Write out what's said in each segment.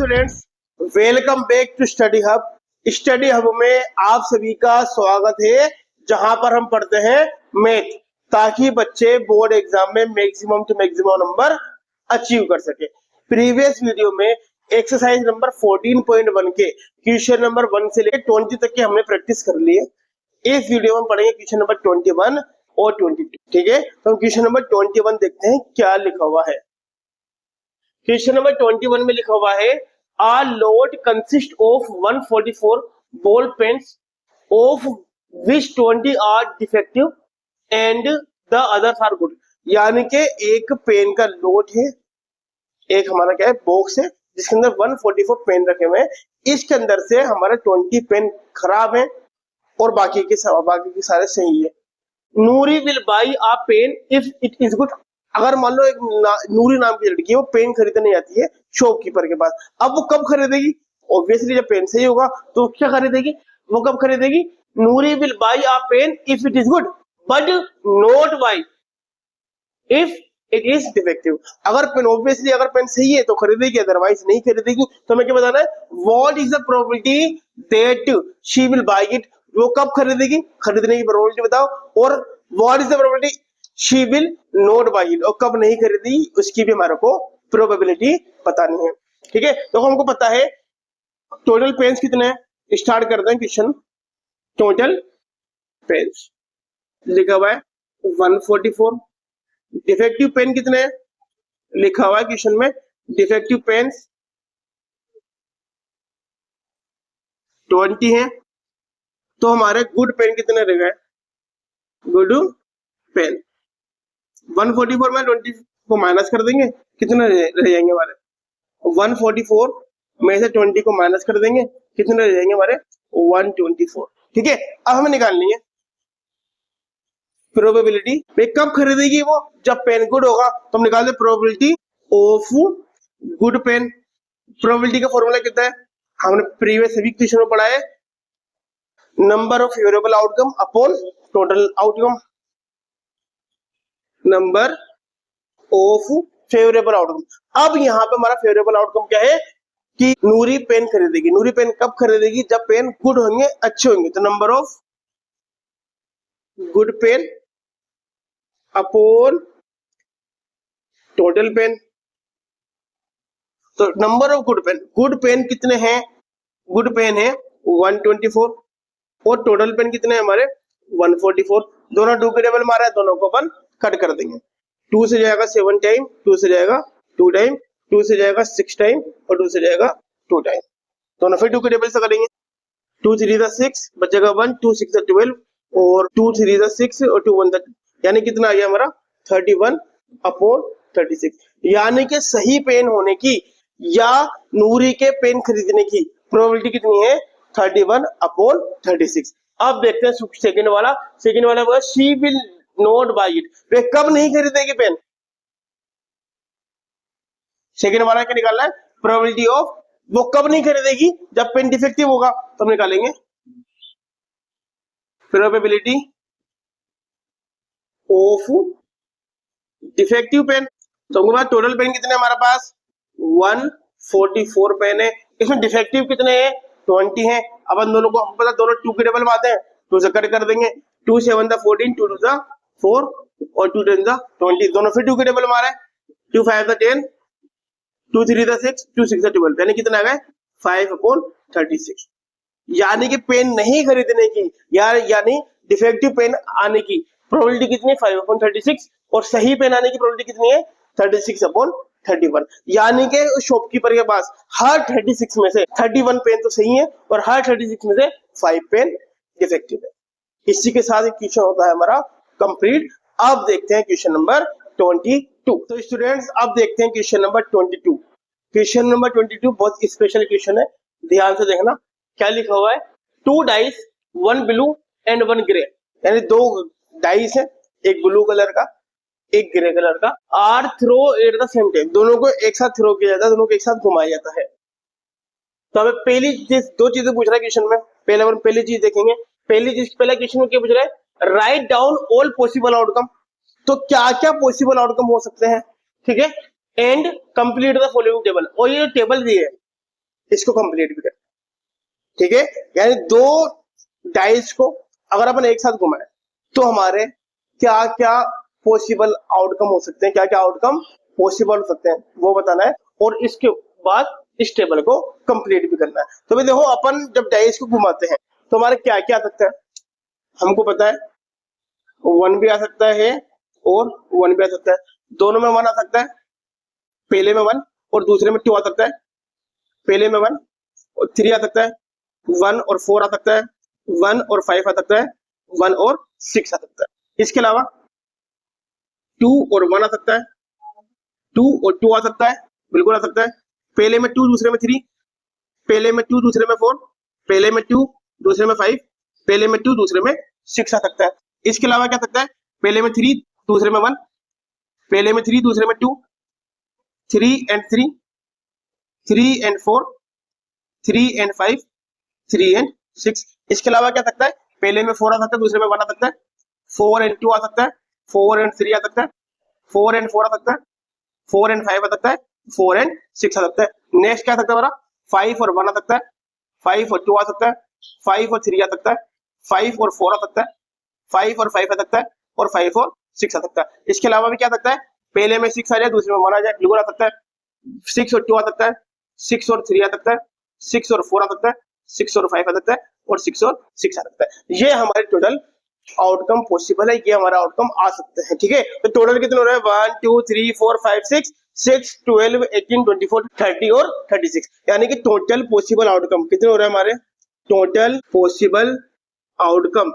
Students, welcome back to study hub. Study hub में आप सभी का स्वागत है, जहां पर हम पढ़ते हैं मैथ, ताकि बच्चे बोर्ड एग्जाम में maximum to maximum number achieve कर सके। प्रीवियस वीडियो में एक्सरसाइज नंबर 14.1 के क्वेश्चन नंबर 1 से लेकर 20 तक की हमने प्रैक्टिस कर ली है। इस वीडियो में हम पढ़ेंगे क्वेश्चन नंबर 21 और 22। ठीक है, तो हम क्वेश्चन नंबर 21 देखते हैं क्या लिखा हुआ है। क्वेश्चन नंबर 21 में लिखा हुआ है, a lot consist of 144 ball pens of which 20 are defective and the others are good। यानी कि एक पेन का लोट है, एक हमारा क्या है बॉक्स है जिसके अंदर 144 पेन रखे हुए हैं। इसके अंदर से हमारा 20 पेन खराब है और बाकी के सारे सही है। Noori will buy a pen if it is good. अगर मान लो एक नूरी नाम की लड़की है, वो पेन खरीदने जाती है शॉपकीपर के पास। अब वो कब खरीदेगी? ऑब्वियसली जब पेन सही होगा तो क्या खरीदेगी? वो कब खरीदेगी? Noori will buy a pen if it is good but not buy if it is defective. अगर पेन ऑब्वियसली अगर पेन सही है तो खरीदेगी, अदरवाइज नहीं खरीदेगी। तो हमें क्या बताना है? What is the probability that she will by it. वो कब खरीदेगी, खरीदने की प्रोबेबिलिटी बताओ। और what is the probability she will not buy it, और कब नहीं खरीदेगी उसकी भी हमारे को प्रोबेबिलिटी बतानी है। ठीक है, तो हमको पता है टोटल पेन्स कितने हैं। स्टार्ट करते हैं क्वेश्चन। टोटल पेन्स लिखा हुआ है 144। डिफेक्टिव पेन कितने हैं लिखा हुआ है क्वेश्चन में। डिफेक्टिव पेन्स 20 हैं। तो हमारे गुड पेन कितने रह गए? गुड पेन 144 में 20 को माइनस कर देंगे, कितने रह जाएंगे हमारे? 144 में से 20 को माइनस कर देंगे, कितने रह जाएंगे हमारे? 124। ठीक है, अब हमें निकालनी है प्रोबेबिलिटी। कब खरीदेगी वो? जब पेन गुड होगा। तो हम निकाल दे probability of good pen. Probability का फॉर्मूला कितना है? हमने प्रीवियस सभी क्वेश्चन में पढ़ा है, number of favourable outcome upon total outcome. Number of favourable outcome. अब यहाँ पे हमारा फेवरेबल आउटकम क्या है कि नूरी पेन खरीदेगी। नूरी पेन कब खरीदेगी? जब पेन गुड होंगे, अच्छे होंगे। तो number of good pen upon total pen. तो नंबर ऑफ गुड पेन कितने हैं? गुड पेन है 124 और टोटल पेन कितने हैं हमारे? 144। दोनों टू के टेबल मारा है, दोनों को अपन कट कर देंगे। 2 से जाएगा 7 टाइम, 2 से जाएगा 2 टाइम, 2 से जाएगा 6 टाइम और 2 से जाएगा 2 टाइम। दोनों फिर 2 के टेबल से करेंगे। 2 3 6 बचेगा 1, 2 6 12 और 2 3 6 और 2 1 यानी कितना आ गया हमारा? 31 अपॉन 36। यानी कि सही पेन होने की या नूरी के पेन खरीदने की प्रोबेबिलिटी कितनी है? 31 अपॉन 36। अब देखते हैं सेकंड वाला। सेकंड वाला बोला she will not buy it. वे कब नहीं खरीदेगी पेन? सेकंड वाला क्या निकालना है? प्रोबेबिलिटी ऑफ वो कब नहीं खरीदेगी? जब पेन डिफेक्टिव होगा। तो हम निकालेंगे प्रोबेबिलिटी ऑफ डिफेक्टिव पेन। तो हमारे पास टोटल पेन कितने हमारे पास? 144 पेन है। इसमें डिफेक्टिव कितने हैं? 20 हैं। अब हम दोनों को हम पता दोनों 2 के टेबल में आते हैं, 2 से कट कर देंगे। 2 7 14, 2 2 4 और 2 10 20। दोनों फिर 2 के टेबल में आ रहे हैं। 2 5 10, 2 3 6, 2 6 12 यानी कितना आ गए? 5 अपॉन 36। यानी कि पेन नहीं खरीदने की यानी डिफेक्टिव पेन आने की प्रोबेबिलिटी कितनी है? 5 अपॉन 36। और सही पेन आने की प्रोबेबिलिटी कितनी है? 36 अपॉन 31। यानी कि शॉपकीपर के पास हर 36 में से 31 पेन तो सही है और हर 36 में से 5 पेन डिफेक्टिव है। इसी के साथ एक क्वेश्चन होता है हमारा कंप्लीट। अब देखते हैं क्वेश्चन नंबर 22। तो स्टूडेंट्स अब देखते हैं क्वेश्चन नंबर 22। क्वेश्चन नंबर 22 बहुत स्पेशल क्वेश्चन है, ध्यान से देखना। क्या लिखा हुआ है? 2 डाइस, 1 ब्लू एंड 1 ग्रे। यानी 2 डाइस है, एक ब्लू कलर का एक ग्रे कलर का। Are throw at the same time. दोनों को एक साथ थ्रो किया जाता है, दोनों को एक साथ घुमाया जाता है। तो हमें पहली चीज 2 चीजें पूछ रहा है क्वेश्चन में। पहली चीज देखेंगे। पहला क्वेश्चन में क्या पूछ रहा है? Write down all possible outcome. तो क्या क्या पॉसिबल आउटकम हो सकते हैं? ठीक है, and complete the following table. और ये टेबल दी है इसको कंप्लीट भी करना है। ठीक है, यानी दो डाइस को अगर अपन एक साथ घुमाएं तो हमारे क्या क्या पॉसिबल आउटकम हो सकते हैं, क्या क्या आउटकम पॉसिबल हो सकते हैं वो बताना है, और इसके बाद इस टेबल को कंप्लीट भी करना है। तो भाई देखो, अपन जब डाइस को घुमाते हैं तो हमारे क्या क्या आ सकता है, हमको पता है 1 भी आ सकता है और 1 भी आ सकता है, दोनों में 1 आ सकता है, पहले में 1 और दूसरे में 2 आ सकता है, पहले में 1 और 3 आ सकता है, 1 और 4 आ सकता है, 1 और 5 आ सकता है, 1 और 6 आ सकता है। इसके अलावा 2 और 1 आ सकता है, 2 और 2 आ सकता है, बिल्कुल आ सकता है, पहले में 2 दूसरे में 3, पहले में 2 दूसरे में 4, पहले में 2 दूसरे में 5, पहले में 2 दूसरे में 6 आ सकता है। इसके अलावा क्या सकता है, पहले में 3 दूसरे में 1, पहले में 3 दूसरे में 2, 3 and 3, 3 and 4, 3 and 5, 3 and 6। इसके अलावा क्या सकता है, पहले में 4 आ सकता है, दूसरे में 1 आ सकता है, 4 and 2 आ सकता है, 4 and 3 आ सकता है, 4 and 4 आ सकता है, 4 and 5 आ सकता है, 4 and 6 आ सकता है। नेक्स्ट क्या आ सकता है हमारा, 5 और 1 आ सकता है, 5 और 2 आ सकता है, 5 और 3 आ सकता है, 5 और 4 आ सकता है, 5 और 5 आ सकता है, और 5 और 6 आ सकता है। इसके अलावा भी क्या आ सकता है, पहले में 6 आ जाए, दूसरे में 1 आ जाए, बिल्कुल आ सकता है, 6 और 2 आ सकता है, 6 और 3 आ सकता है, 6 और 4 आ सकता है, 6 और 5 आ सकता है, और 6 और 6 आ सकता है। ये हमारे टोटल आउटकम पॉसिबल है, ये हमारा आउटकम आ सकते हैं। ठीक है, तो टोटल कितने हो रहे हैं, 1 2 3 4 5 6 6 12 18 24 30 और 36, यानी कि टोटल पॉसिबल आउटकम कितने हो रहे हैं हमारे, टोटल पॉसिबल आउटकम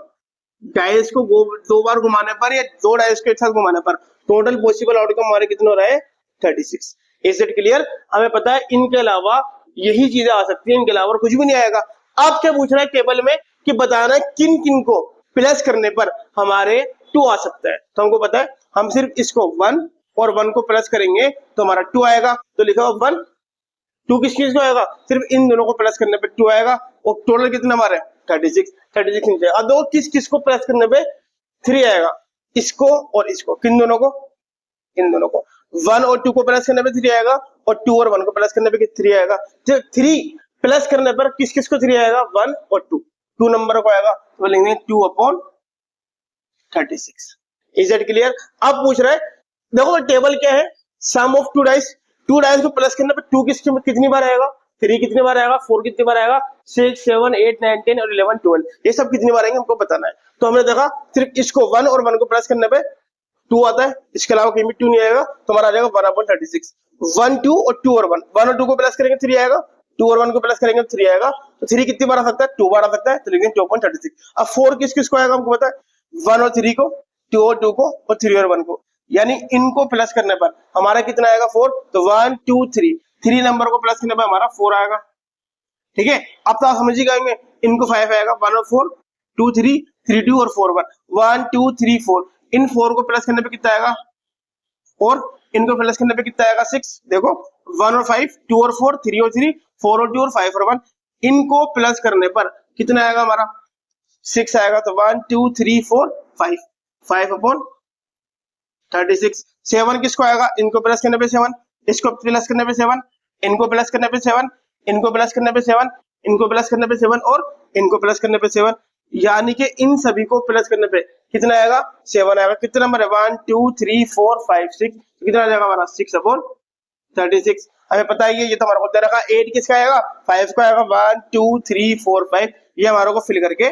डाइस को दो बार घुमाने पर या दो डाइस को एक साथ घुमाने पर टोटल पॉसिबल आउटकम हमारे कितने हो रहे हैं, 36। Is it clear? हमें पता है इनके अलावा यही चीजें आ सकती हैं, इनके अलावा और कुछ भी नहीं आएगा। अब क्या पूछ रहा है टेबल में कि बताना है किन किन को प्लस करने पर हमारे 2 आ सकता है। तो हमको पता है हम सिर्फ इसको 1 और 1 को प्लस करेंगे तो हमारा 2 आएगा। तो लिखा हो 1 2 किस चीज को आएगा, सिर्फ इन दोनों को प्लस करने पे 2 आएगा, और टोटल कितना हमारे 36 नीचे। अब दो किस किस को प्लस करने पे 3 आएगा, इसको और इसको, किन दोनों को, इन दोनों को। 1 और 2 को प्लस करने पे 3 आएगा, और 2 और 1 को प्लस करने पे 3 आएगा। जब 3 प्लस करने पर किस किस को 3 आएगा, 1 और 2 नंबर को आएगा, तो लिखेंगे 2/36। Is that clear? अब पूछ रहा है, देखो टेबल क्या है, सम ऑफ टू डाइस को प्लस करने पे 2 किस कितनी बार आएगा, 3 कितनी बार आएगा, 4 कितनी बार आएगा, 6 7 8 9 10 और 11 12, ये सब कितनी बार आएंगे हमको बताना है। तो हमने देखा सिर्फ इसको 1 और 1 को प्लस करने पे 2 आता है, इसके अलावा कहीं भी 2 नहीं आएगा, तो हमारा आ जाएगा 1/36। 1 2 और 2 और 1, 1 और 2 को प्लस करेंगे 3 आएगा, 2 और 1 को प्लस करेंगे 3 आएगा, तो 3 कितनी बार आ सकता है, 2 बार आ सकता है, तो लिखेंगे 2/36। अब 4 किस किस को आएगा हमको पता है, 1 और 3 को, 2 और 2 को, और 3 और 1 को, यानी इनको प्लस करने पर हमारा कितना आएगा 4। तो 1 2 3 नंबर को प्लस करने पर हमारा 4 आएगा। ठीक है, अब तो आप समझ ही गए, इनको 5 आएगा, 1 और 4 2 3 3 2 और 4 1 1 2 3 4, इन 4 को प्लस करने पे कितना आएगा, और इनको प्लस करने पे कितना आएगा 6। देखो 1 और 5 2 और 4 3 और 3 4 और 2 और 5 और 1, इनको प्लस करने पर कितना आएगा हमारा 6 आएगा। तो 1 2 3 4 5 5/36। 7 किसको आएगा, इनको प्लस करने पे 7, इसको प्लस करने पे 7, इनको प्लस करने पे 7, इनको प्लस करने पे 7, इनको प्लस करने पे 7, और इनको प्लस करने पे 7, यानी कि इन सभी को प्लस करने पे कितना आएगा 7 आएगा। कितना नंबर है 1 2 3 4 5 6, कितना आ जाएगा हमारा 6/36। हमें पता है ये तो हमारे को दे रखा। 8 किसका आएगा, 5 को आएगा, 1 2 3 4 5, ये हमारे को फिल करके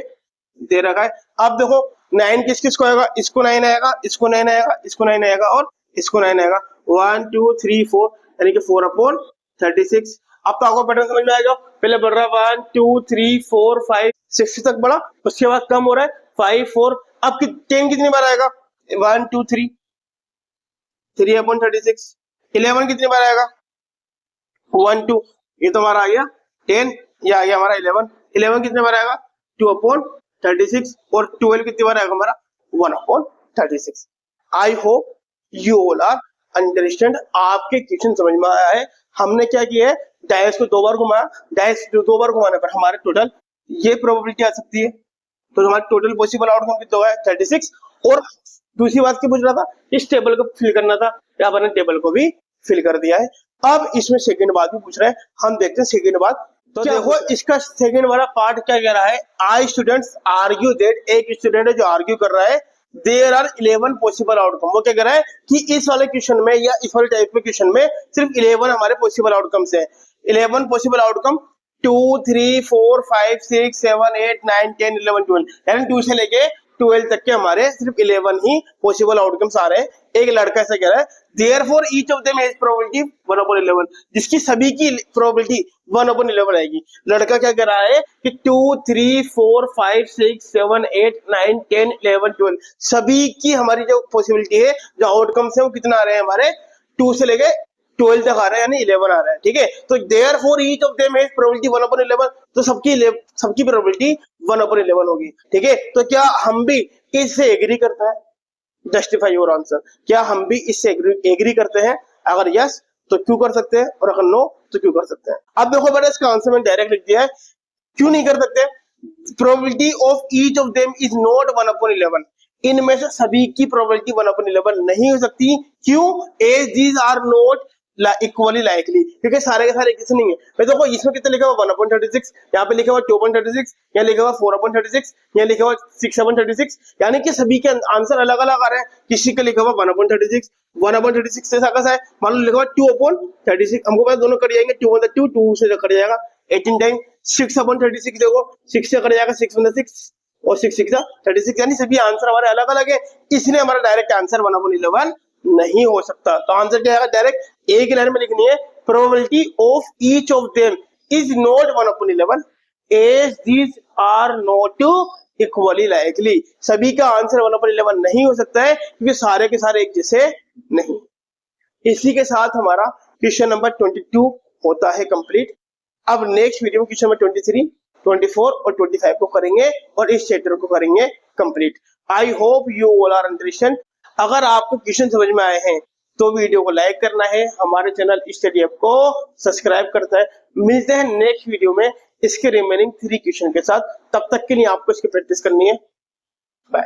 दे रखा है। अब देखो 9 किस किस को आएगा, इसको 9 आएगा, इसको 9 आएगा, इसको 9 आएगा, और इसको 9 आएगा। 1 2 3 4, यानी कि 4/36। अब तो आपको पैटर्न समझ में आएगा, पहले बढ़ रहा है 1 2 3 4 5 6 तक बढ़ा, उसके बाद कम हो रहा है 5 4। अब 10 कितनी बार आएगा, 1 2 3 3/36। 11 कितनी बार आएगा, 1 2, ये तो हमारा आ गया 10, ये आ गया हमारा 11। 11 कितने बार आएगा 2/36, और 12 कितनी बार आएगा हमारा 1/36। I hope you all are understand, आपके क्वेश्चन समझ में आया है। हमने क्या किया है, डायस को 2 बार घुमाया, डायस 2 बार घुमाने पर हमारे टोटल ये प्रोबेबिलिटी आ सकती है। तो हमारा टोटल पॉसिबल आउटकम कितना है 36। और दूसरी बात क्या पूछ रहा था, इस टेबल को फिल करना था, या मैंने टेबल को भी फिल कर दिया है। अब इसमें सेकंड बात भी पूछ रहा है, हम देखते हैं सेकंड बात तो देखो इसका सेकंड वाला पार्ट क्या कह रहा है, आई स्टूडेंट्स आर्ग्यू दैट, एक स्टूडेंट है जो आर्ग्यू कर रहा है देयर आर 11 पॉसिबल आउटकम। वो क्या कह रहा है कि इस वाले क्वेश्चन में या इस वाले टाइप में क्वेश्चन में सिर्फ 11 हमारे पॉसिबल आउटकम्स है। 11 पॉसिबल आउटकम 2 3 4 5 6 7 8 9 10 11 12, यानी 2 से लेके 12 तक के हमारे सिर्फ 11 ही पॉसिबल आउटकम्स आ रहे हैं। एक लड़का ऐसा कह रहा है therefore each of them has probability 1/11, जिसकी सभी की प्रोबेबिलिटी 1/11 आएगी। लड़का क्या कह रहा है कि 2 3 4 5 6 7 8 9 10 11 12 सभी की हमारी जो पॉसिबिलिटी है, जो आउटकम्स है वो कितना आ रहे हैं हमारे 2 से लेके 12 तक आ रहा है, यानी 11 आ रहा है। ठीक है, तो therefore each of them has probability 1/11, तो सबकी प्रोबेबिलिटी 1/11 होगी। ठीक है, तो क्या हम भी इससे एग्री करते हैं? जस्टिफाई योर आंसर, क्या हम भी इससे एग्री करते हैं? अगर यस तो क्यों कर सकते हैं, और अगर नो तो क्यों कर सकते हैं? अब देखो बेटा, इसका आंसर मैंने डायरेक्ट लिख दिया है। क्यों नहीं कर सकते? Probability of each of them is not 1/11, इनमें से सभी की प्रोबेबिलिटी 1/11 नहीं हो सकती। क्यों? As these are not equally likely, क्योंकि सारे के सारे किसी नहीं है। मैं देखो इसमें कितना लिखा हुआ 1/36, यहाँ पे लिखा हुआ 2/36, यहाँ लिखा हुआ 4/36, यहाँ लिखा हुआ 6/36, यानी कि सभी के आंसर अलग अलग आ रहे हैं। किसी का लिखा हुआ 1/36, 1/36 से कैसा है, मान लो लिखा हुआ 2/36, हमको पता दोनों कट जाएंगे, 2/2 2 से कट जाएगा 18 टाइम। 6/36 देखो 6 से कट जाएगा 6/6 और 6 6 36, यानी सभी आंसर हमारे अलग अलग है, इसलिए हमारा डायरेक्ट आंसर 1/11 नहीं हो सकता। तो आंसर क्या है? डायरेक्ट एक लाइन में लिखनी है, probability of each of them is not 1/11 as these are not equally likely. सभी का आंसर 1/11 नहीं हो सकता है, क्योंकि सारे के सारे एक जैसे नहीं। इसी के साथ हमारा क्वेश्चन नंबर 22 होता है कंप्लीट। अब नेक्स्ट वीडियो में क्वेश्चन नंबर 23, 24 और 25 को करेंगे और इस चैप्टर को करेंगे complete. I hope you all are understand. अगर आपको क्वेश्चन समझ में आए हैं तो वीडियो को लाइक करना है, हमारे चैनल स्टडी हब को सब्सक्राइब करता है। मिलते हैं नेक्स्ट वीडियो में इसके रिमेनिंग 3 क्वेश्चन के साथ। तब तक के लिए आपको इसकी प्रैक्टिस करनी है। बाय।